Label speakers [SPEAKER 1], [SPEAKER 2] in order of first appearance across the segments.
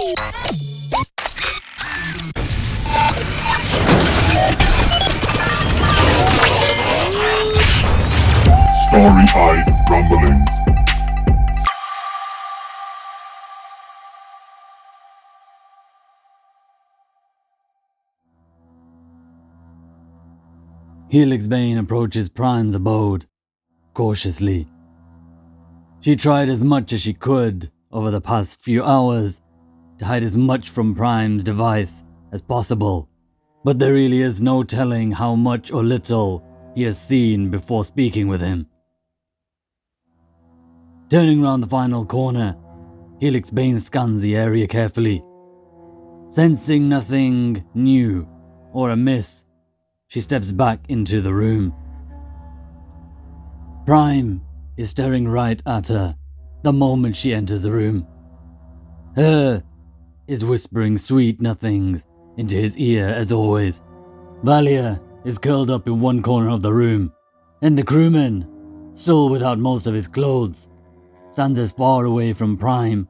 [SPEAKER 1] Starry-eyed rumblings.
[SPEAKER 2] Helix Bane approaches Prime's abode, cautiously. She tried as much as she could over the past few hours to hide as much from Prime's device as possible, but there really is no telling how much or little he has seen before speaking with him. Turning round the final corner, Helix Bane scans the area carefully. Sensing nothing new or amiss, she steps back into the room. Prime is staring right at her the moment she enters the room. Her is whispering sweet nothings into his ear as always. Valia is curled up in one corner of the room, and the crewman, still without most of his clothes, stands as far away from Prime,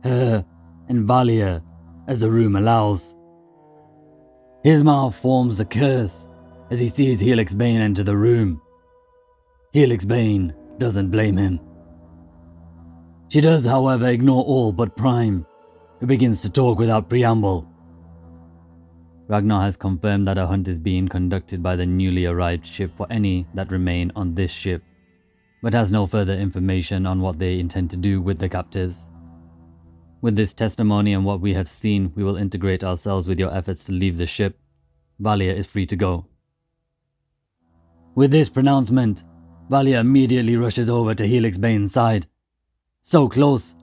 [SPEAKER 2] her, and Valia as the room allows. His mouth forms a curse as he sees Helix Bane enter the room. Helix Bane doesn't blame him. She does, however, ignore all but Prime, who begins to talk without preamble. Ragnar has confirmed that a hunt is being conducted by the newly arrived ship for any that remain on this ship, but has no further information on what they intend to do with the captives. With this testimony and what we have seen, we will integrate ourselves with your efforts to leave the ship. Valia is free to go. With this pronouncement, Valia immediately rushes over to Helix Bane's side. So close,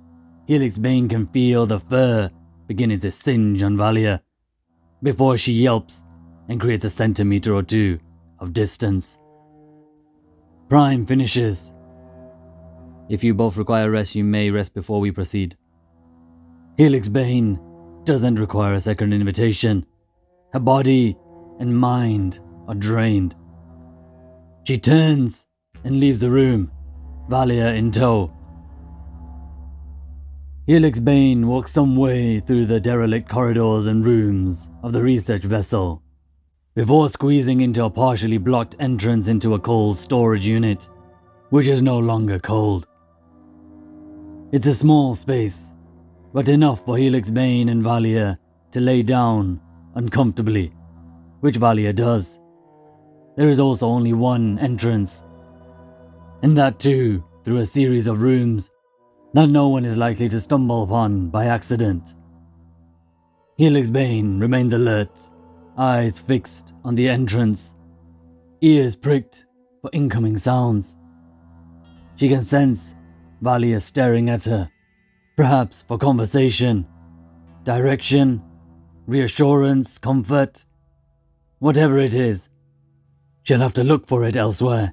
[SPEAKER 2] Helix Bane can feel the fur beginning to singe on Valia, before she yelps and creates a centimeter or two of distance. Prime finishes. If you both require rest, you may rest before we proceed. Helix Bane doesn't require a second invitation. Her body and mind are drained. She turns and leaves the room, Valia in tow. Helix Bane walks some way through the derelict corridors and rooms of the research vessel, before squeezing into a partially blocked entrance into a cold storage unit, which is no longer cold. It's a small space, but enough for Helix Bane and Valia to lay down uncomfortably, which Valia does. There is also only one entrance, and that too through a series of rooms that no one is likely to stumble upon by accident. Helix Bane remains alert, eyes fixed on the entrance, ears pricked for incoming sounds. She can sense Valia staring at her, perhaps for conversation, direction, reassurance, comfort. Whatever it is, she'll have to look for it elsewhere.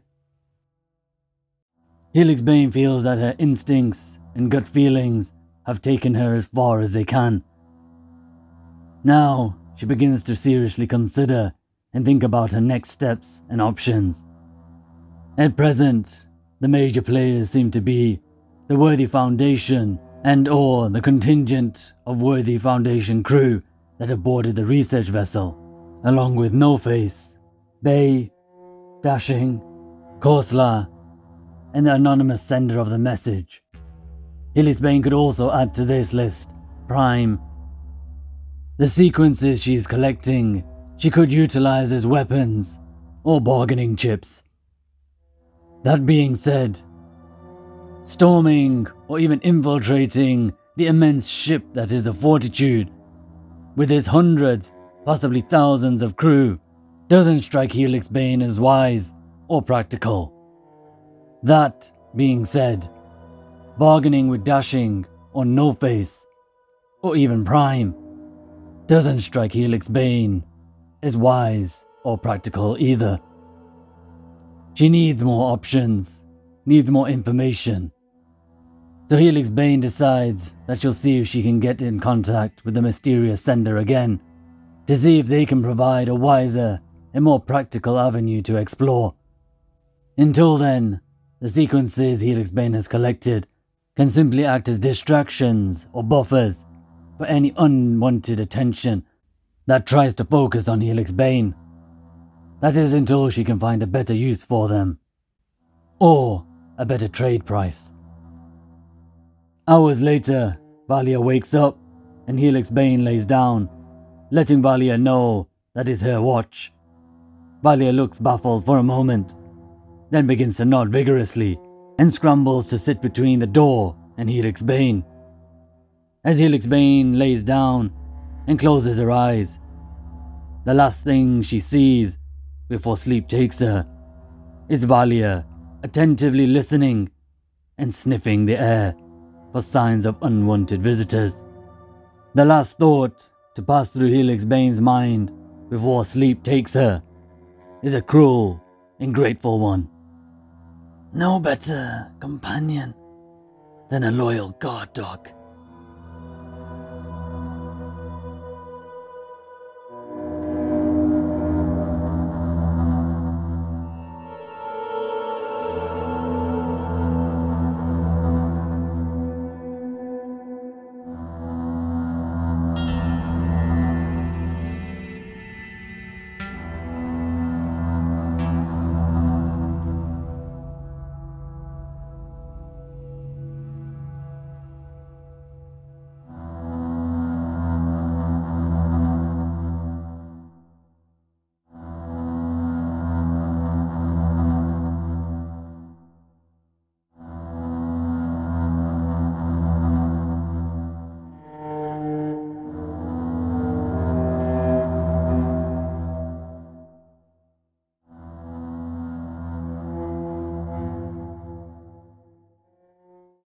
[SPEAKER 2] Helix Bane feels that her instincts and gut feelings have taken her as far as they can. Now, she begins to seriously consider and think about her next steps and options. At present, the major players seem to be the Worthy Foundation and/or the contingent of Worthy Foundation crew that have boarded the research vessel, along with No Face, Bay, Dashing, Korsla, and the anonymous sender of the message. Helix Bane could also add to this list Prime. The sequences she's collecting, she could utilize as weapons or bargaining chips. That being said, storming or even infiltrating the immense ship that is the Fortitude, with its hundreds, possibly thousands of crew, doesn't strike Helix Bane as wise or practical. That being said, bargaining with Dashing or No Face, or even Prime, doesn't strike Helix Bane as wise or practical either. She needs more options, needs more information. So Helix Bane decides that she'll see if she can get in contact with the mysterious sender again, to see if they can provide a wiser and more practical avenue to explore. Until then, the sequences Helix Bane has collected can simply act as distractions or buffers for any unwanted attention that tries to focus on Helix Bane. That is until she can find a better use for them. Or a better trade price. Hours later, Valia wakes up and Helix Bane lays down, letting Valia know that is her watch. Valia looks baffled for a moment, then begins to nod vigorously and scrambles to sit between the door and Helix Bane. As Helix Bane lays down and closes her eyes, the last thing she sees before sleep takes her is Valia attentively listening and sniffing the air for signs of unwanted visitors. The last thought to pass through Helix Bane's mind before sleep takes her is a cruel and grateful one. No better companion than a loyal guard dog.